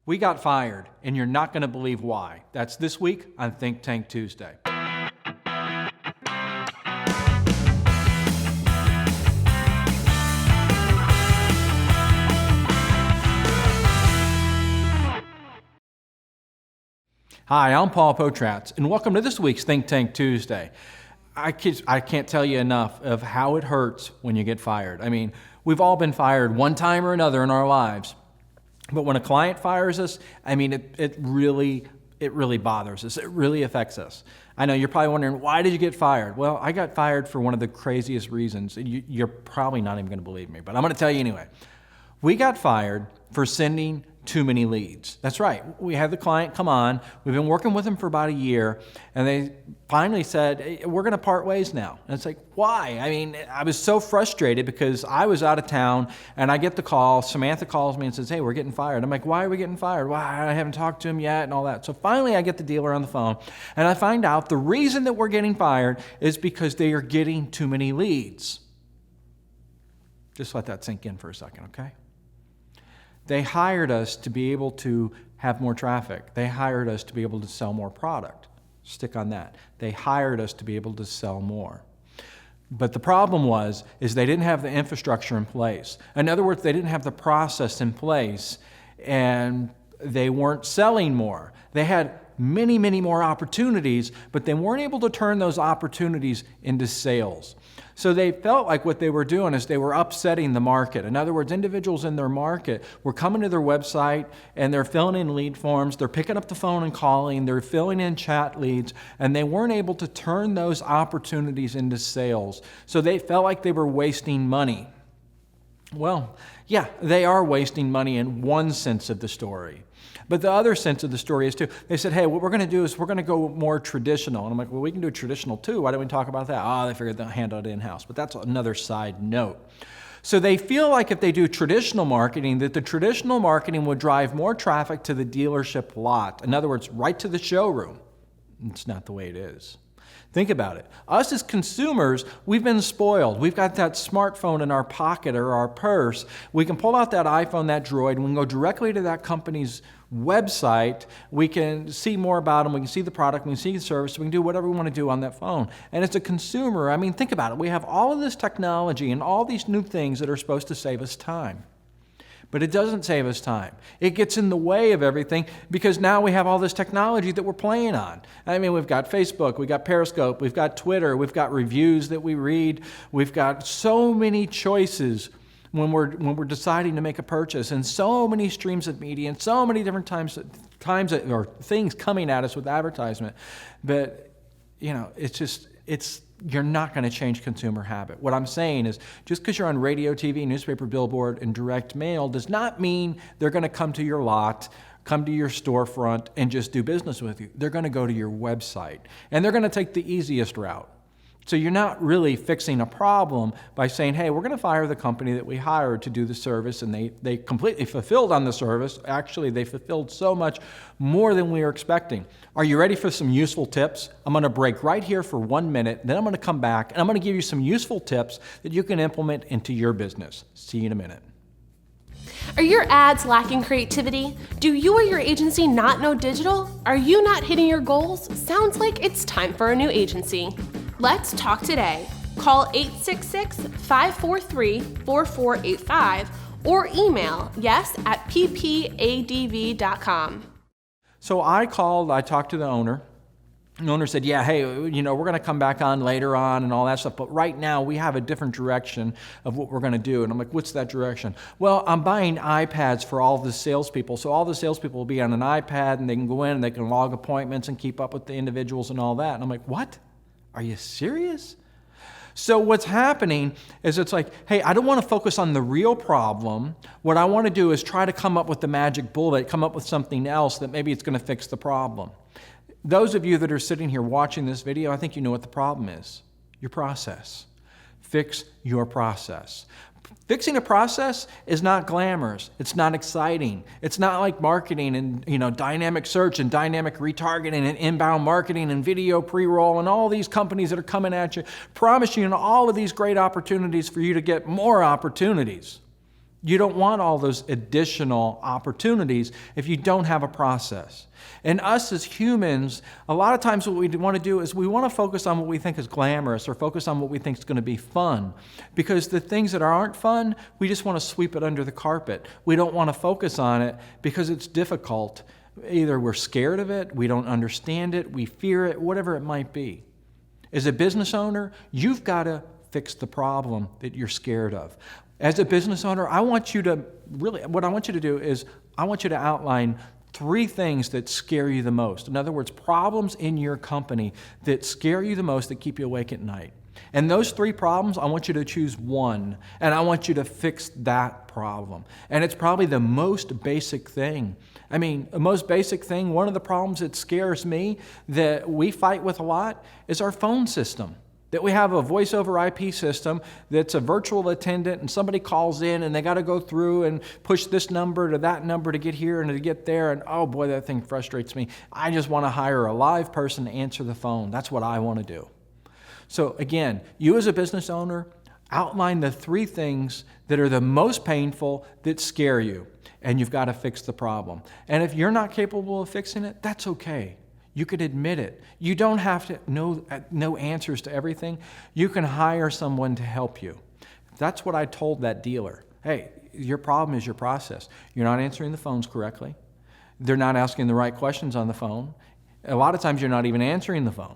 We got fired, and you're not going to believe why. That's this week on Think Tank Tuesday. Hi, I'm Paul Potratz, and welcome to this week's Think Tank Tuesday. I can't tell you enough of how it hurts when you get fired. I mean, we've all been fired one time or another in our lives. But when a client fires us, I mean, it really bothers us. It really affects us. I know you're probably wondering, why did you get fired? Well, I got fired for one of the craziest reasons. You're probably not even going to believe me, but I'm going to tell you anyway. We got fired for sending too many leads. That's right. We had the client come on. We've been working with them for about a year, and they finally said, hey, we're going to part ways now. And it's like, why? I mean, I was so frustrated because I was out of town, and I get the call. Samantha calls me and says, hey, we're getting fired. I'm like, why are we getting fired? Well, I haven't talked to him yet and all that. So finally, I get the dealer on the phone, and I find out the reason that we're getting fired is because they are getting too many leads. Just let that sink in for a second, okay? They hired us to be able to have more traffic. They hired us to be able to sell more product. Stick on that. They hired us to be able to sell more. But the problem is they didn't have the infrastructure in place. In other words, they didn't have the process in place, and they weren't selling more. They had many, many more opportunities, but they weren't able to turn those opportunities into sales. So they felt like what they were doing is they were upsetting the market. In other words, individuals in their market were coming to their website and they're filling in lead forms, they're picking up the phone and calling, they're filling in chat leads, and they weren't able to turn those opportunities into sales. So they felt like they were wasting money. Well, yeah, they are wasting money in one sense of the story. But the other sense of the story is too, they said, hey, what we're going to do is we're going to go more traditional. And I'm like, well, we can do traditional too. Why don't we talk about that? Oh, they figured they'll handle it in-house. But that's another side note. So they feel like if they do traditional marketing, that the traditional marketing would drive more traffic to the dealership lot. In other words, right to the showroom. It's not the way it is. Think about it. Us as consumers, we've been spoiled. We've got that smartphone in our pocket or our purse. We can pull out that iPhone, that Droid, and we can go directly to that company's website. We can see more about them. We can see the product. We can see the service. We can do whatever we want to do on that phone. And as a consumer, I mean, think about it. We have all of this technology and all these new things that are supposed to save us time. But it doesn't save us time. It gets in the way of everything because now we have all this technology that we're playing on. I mean, we've got Facebook, we've got Periscope, we've got Twitter, we've got reviews that we read. We've got so many choices when we're deciding to make a purchase, and so many streams of media, and so many different times or things coming at us with advertisement. But you know, you're not going to change consumer habit. What I'm saying is just because you're on radio, TV, newspaper, billboard, and direct mail does not mean they're going to come to your lot, come to your storefront, and just do business with you. They're going to go to your website, and they're going to take the easiest route. So you're not really fixing a problem by saying, hey, we're going to fire the company that we hired to do the service, and they completely fulfilled on the service. Actually, they fulfilled so much more than we were expecting. Are you ready for some useful tips? I'm going to break right here for 1 minute, then I'm going to come back, and I'm going to give you some useful tips that you can implement into your business. See you in a minute. Are your ads lacking creativity? Do you or your agency not know digital? Are you not hitting your goals? Sounds like it's time for a new agency. Let's talk today. Call 866-543-4485 or email yes@ppadv.com. So I talked to the owner. The owner said, yeah, hey, we're going to come back on later on and all that stuff, but right now we have a different direction of what we're going to do. And I'm like, what's that direction? Well, I'm buying iPads for all the salespeople. So all the salespeople will be on an iPad, and they can go in and they can log appointments and keep up with the individuals and all that. And I'm like, what? Are you serious? So what's happening is it's like, hey, I don't want to focus on the real problem. What I want to do is try to come up with the magic bullet, come up with something else that maybe it's going to fix the problem. Those of you that are sitting here watching this video, I think you know what the problem is. Your process. Fix your process. Fixing a process is not glamorous. It's not exciting. It's not like marketing and dynamic search and dynamic retargeting and inbound marketing and video pre-roll and all these companies that are coming at you, promising you all of these great opportunities for you to get more opportunities. You don't want all those additional opportunities if you don't have a process. And us as humans, a lot of times what we want to do is we want to focus on what we think is glamorous or focus on what we think is going to be fun. Because the things that aren't fun, we just want to sweep it under the carpet. We don't want to focus on it because it's difficult. Either we're scared of it, we don't understand it, we fear it, whatever it might be. As a business owner, you've got to fix the problem that you're scared of. As a business owner, what I want you to do is I want you to outline 3 things that scare you the most. In other words, problems in your company that scare you the most, that keep you awake at night. And those 3 problems, I want you to choose one, and I want you to fix that problem. And it's probably the most basic thing. I mean, the most basic thing, one of the problems that scares me that we fight with a lot is our phone system. That we have a voice over IP system that's a virtual attendant, and somebody calls in and they got to go through and push this number to that number to get here and to get there, and oh boy, that thing frustrates me. I just want to hire a live person to answer the phone. That's what I want to do. So again, you as a business owner, outline the 3 things that are the most painful, that scare you, and you've got to fix the problem. And if you're not capable of fixing it, that's okay. You can admit it. You don't have to know answers to everything. You can hire someone to help you. That's what I told that dealer. Hey, your problem is your process. You're not answering the phones correctly. They're not asking the right questions on the phone. A lot of times you're not even answering the phone.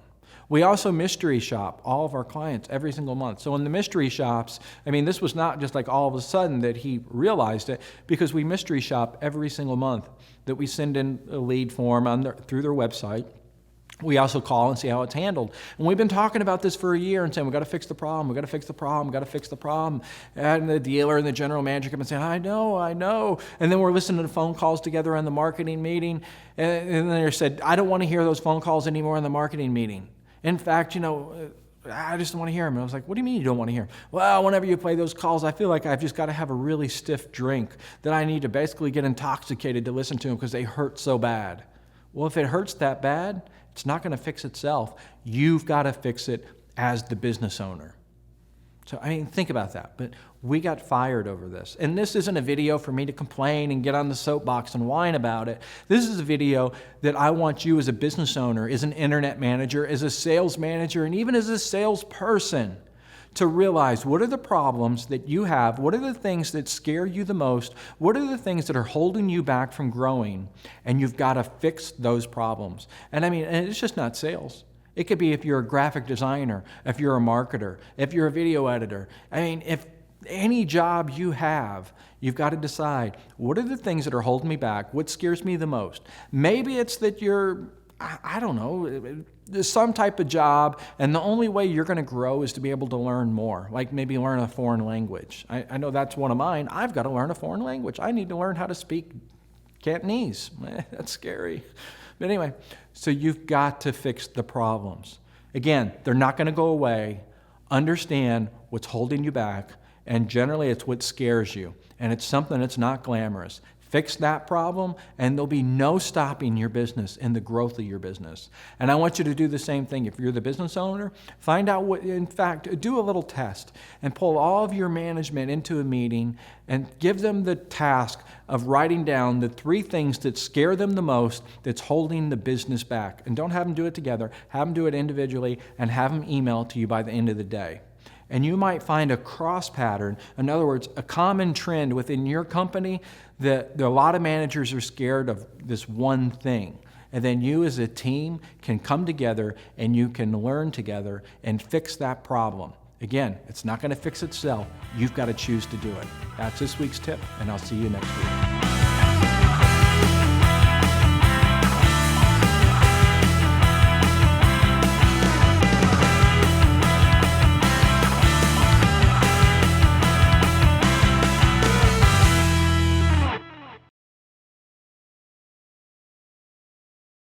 We also mystery shop all of our clients every single month. So in the mystery shops, I mean, this was not just like all of a sudden that he realized it, because we mystery shop every single month, that we send in a lead form through their website. We also call and see how it's handled. And we've been talking about this for a year and saying, we've got to fix the problem, we've got to fix the problem, we've got to fix the problem. And the dealer and the general manager come and say, I know. And then we're listening to phone calls together on the marketing meeting. And then they said, I don't want to hear those phone calls anymore in the marketing meeting. In fact, I just don't want to hear them. And I was like, what do you mean you don't want to hear them? Well, whenever you play those calls, I feel like I've just got to have a really stiff drink that I need to basically get intoxicated to listen to them because they hurt so bad. Well, if it hurts that bad, it's not going to fix itself. You've got to fix it as the business owner. So, I mean, think about that. But we got fired over this. And this isn't a video for me to complain and get on the soapbox and whine about it. This is a video that I want you as a business owner, as an internet manager, as a sales manager, and even as a salesperson to realize what are the problems that you have, what are the things that scare you the most, what are the things that are holding you back from growing, and you've got to fix those problems. And I mean, and it's just not sales. It could be if you're a graphic designer, if you're a marketer, if you're a video editor. I mean, if any job you have, you've got to decide, what are the things that are holding me back? What scares me the most? Maybe it's that you're, I don't know, there's some type of job, and the only way you're going to grow is to be able to learn more, like maybe learn a foreign language. I know that's one of mine. I've got to learn a foreign language. I need to learn how to speak Cantonese. That's scary. But anyway, so you've got to fix the problems. Again, they're not going to go away. Understand what's holding you back, and generally it's what scares you, and it's something that's not glamorous. Fix that problem, and there'll be no stopping your business and the growth of your business. And I want you to do the same thing. If you're the business owner, find out what, in fact, do a little test and pull all of your management into a meeting and give them the task of writing down the 3 things that scare them the most that's holding the business back. And don't have them do it together. Have them do it individually and have them email it to you by the end of the day. And you might find a cross pattern, in other words, a common trend within your company that a lot of managers are scared of this one thing. And then you as a team can come together and you can learn together and fix that problem. Again, it's not going to fix itself. You've got to choose to do it. That's this week's tip, and I'll see you next week.